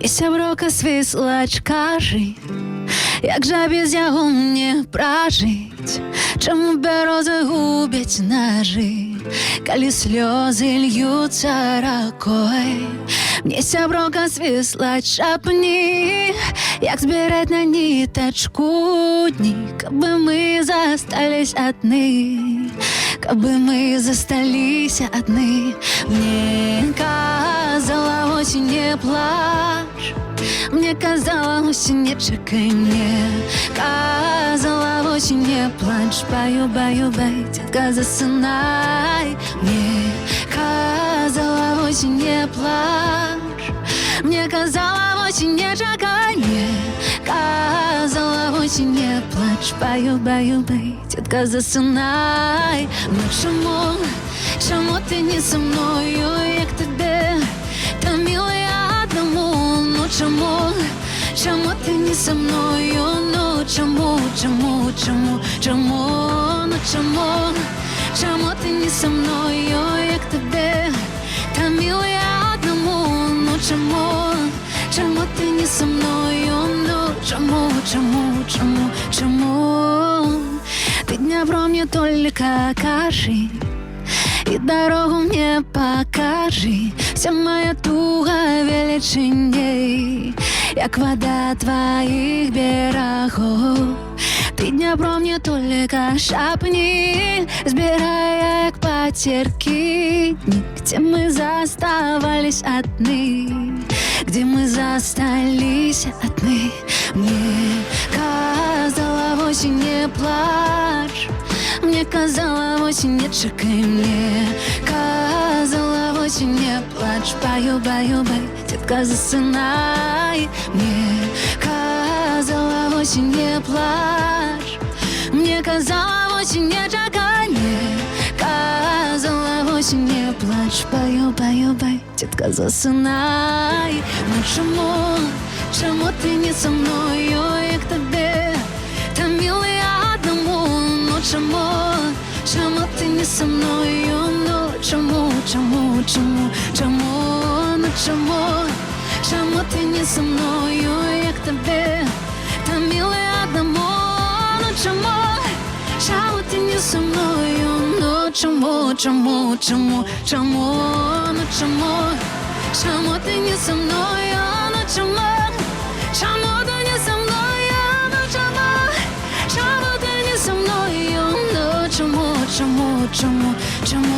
Місяця в рока свіслачка жить, як же без яго мне пражыць? Чаму бярозы губяць нажы, калі слёзы льюцца ракой? Мне сяброка свісла чапні, як збіраць на нітачку дні, каб мы застались адны, каб мы засталіся адны. Мне казала осень, не плач, мне казала осень, не чакай, мне казала осень, не плач, баю, баю, бай, детка, засынай. Мне казала осень, не плач, мне казала осень, не чакай, мне казала осень, не плач, баю, баю, бай, детка, засынай. Ну чому ти не со мною, як тебе там милая одному? Ну чому ти не со мною? Ну чому, ну чому ти не со мною, як тебе там милая одному? Ну чому ти не со мною? Ну чому? Ты Днепро мне только кажи, и дорогу мне покажи. Вся моя туга величиней, як вода твоих берегов. Ты Днепро мне только шапни, збирая як потерки, где мы заставались одни, где мы застались одни. Мне казала осень, не плачь, мне казала осень, не чакай, мне казала осень, не плачь, баю, баю, бай, детка, засынай. Мне казала осень, не плачь, мне казала осень, не чакай, мне казала осень, не плачь, баю, баю, бай, детка, засынай. Ну чому ти не со мною, як тебе там милая одному? Ну чому ти не со мною? Ну чому, ну чому ти не со мною, як тебе там милая одному? Ну чому ти не со мною? Ну чому, ну чому ти не со мною? Ну чому ти не со мною? Ну чому ти не со мною? Ну чому?